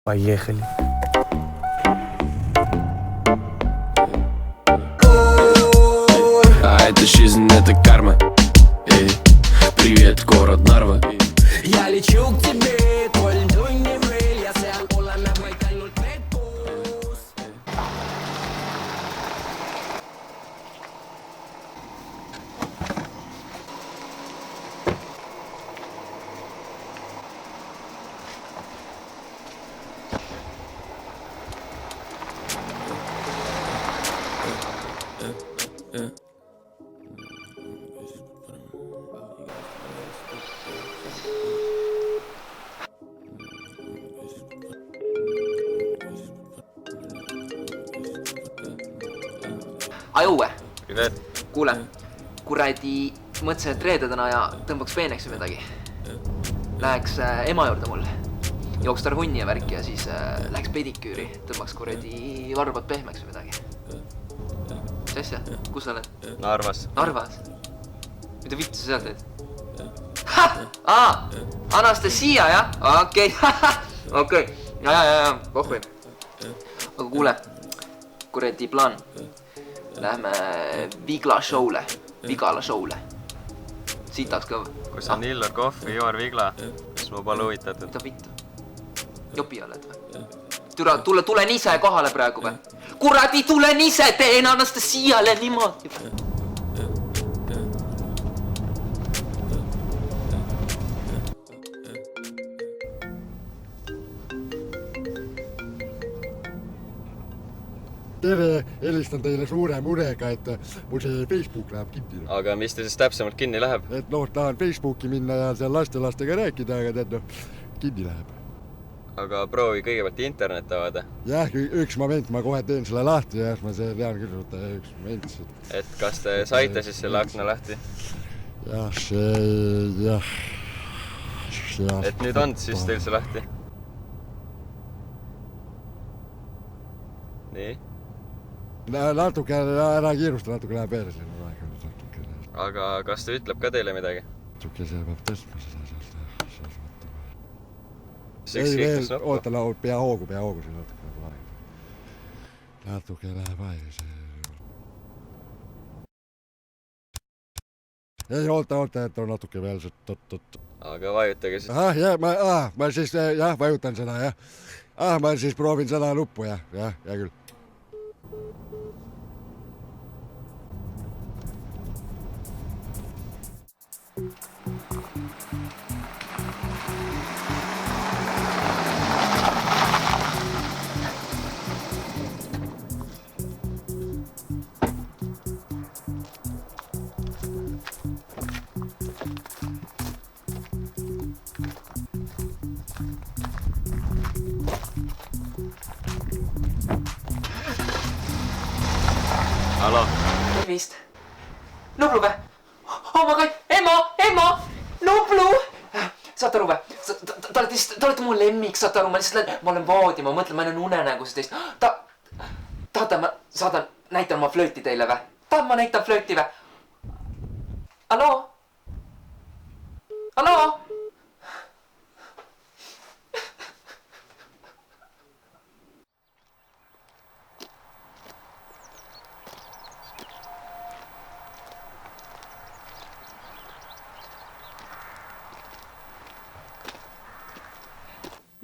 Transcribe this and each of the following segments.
Поехали. А это жизнь, это карма. Привет, город Нарва. Я лечу к тебе, коль дуй не брель, я сам улана выканул предпус. Ajuue, Privet. kuule, kuradi mõtlesin, et reede täna ja tõmbaks peeneks või midagi. Läheks ema juurde mul, jooks tar hunni ja värki ja siis läheks pediküüri, tõmbaks kuradi varbad pehmeks või midagi. Mis asja? Kus sa oled? Narvas. Narvas? Mida vittu sa seal teed? Anastasia, jah? Okei, okei. Ja, pohhui. Aga kuule, kuradi plaan. Lähme Vigla show'le. Sitaks ka. Kus on Illar Kohv ja Joar Vigla? Kas ma pole huvitatud? Mida vittu? Jopi oled või? Tulen ise kohale praegu või? Kuradi tulen ise, teen Anastasiale niimoodi. Tere, helistan teile suure murega, et mul see Facebook läheb kinni. Aga mis te siis täpsemalt kinni läheb? Et tahan Facebooki minna ja seal lastega rääkida, aga tead kinni läheb. Aga proovi kõigepealt internet avada. Jah, üks moment, ma kohe teen selle lahti ja ma tean küll võtta üks moment. Et kas te saite siis selle akna lahti? Jah, Et nüüd on siis teil see lahti? Nii? Natuke ära kiirusta, natuke läheb veel selline aeg. Aga kas ta ütleb ka teile midagi? Natuke see peab tõstma seda sealt. Ei veel, oota, pea hoogu siin natuke aeg. Natuke läheb aeg. Ei, oota, et on natuke veel. Aga vajutage siis. Ma siis vajutan seda, jah. Ma siis proovin seda nuppu, jah, hea küll. Halo? Tervist. Nublu või? Oh my god, ema, Nublu! Saate aru või? Te olete mu lemmik, saate aru, ma olen voodi, ma mõtlen, ma olen unenägus teist. Tahate, ma näitan oma flööti teile või? Tahad, ma näitan flööti või? Hallo?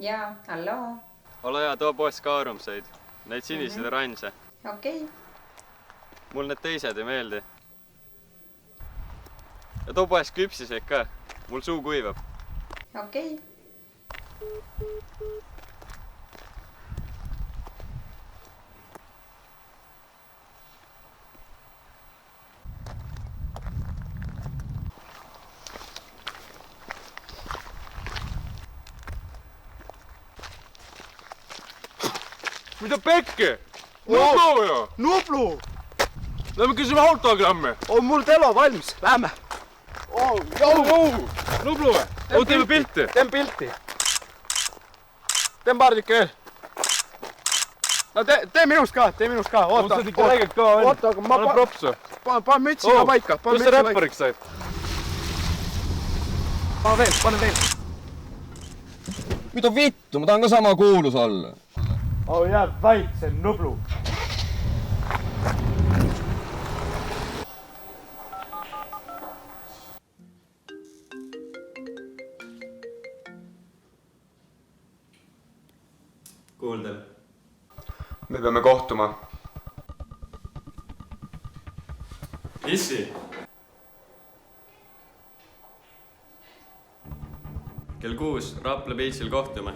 Jaa, halloo. Ole hea, too poest ka arumseid. Neid siniseid oranže. Okei. Mul need teised ei meeldi. Ja too poest küpsiseid ka. Mul suu kuivab. Okei. Mitä Pekki? Nublu ju! Nublu! Lähme küsime autogrammi. On mul telo valmis, lähme. Nublu või? Teeme pilti. Teen pilti. Teen paar tükki veel. No tee minust ka, oota. Sa oled ikka räigelt kõva vend. Oota, aga ma olen propsu. Panen mütsi ka paika. Kus sa räppariks said? Panen veel. Mida vittu, ma tahan ka sama kuulus olla. Oh jää väikse Nublu. kuuldel. Me peame kohtuma. Issi! kell 6 Rapla Beachil kohtume.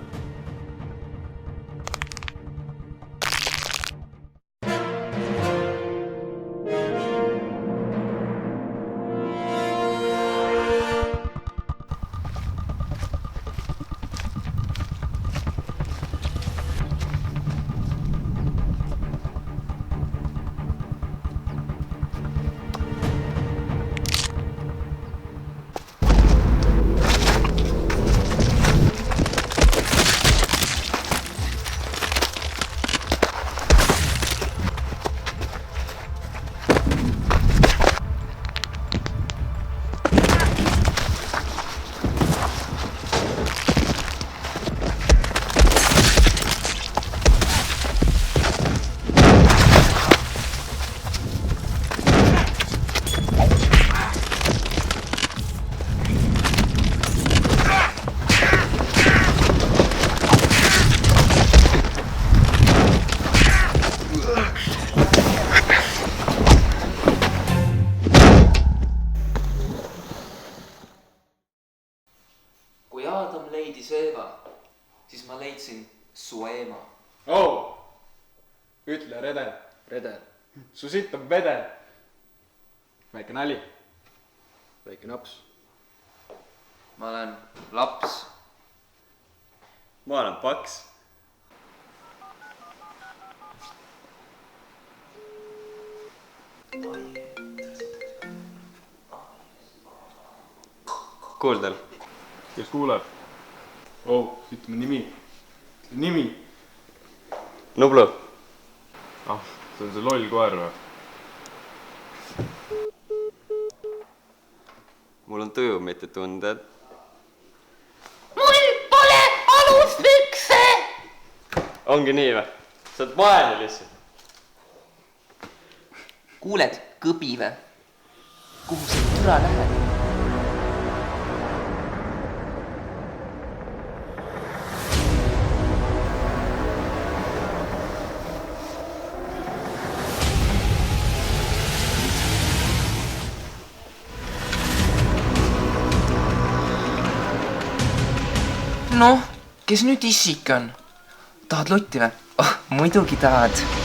Kui Adam leidis Eeva, siis ma leidsin su ema. Oh! Ütle redel. Redel. Su sitt on vedel. Väike nali. Väike naps. Ma olen laps. ma olen paks. kuuldel. Kes kuuleb? Oh, ütleme nimi. Nimi. Nublu. Ah, see on see loll koer või? mul on tuju, mitte tunded. Mul pole aluspükse! ongi nii või? sa oled vaene lihtsalt. Kuuled, kõbi või? Kuhu sa türa lähed? Noh, kes nüüd issik on? Tahad lotti või? Oh, muidugi tahad.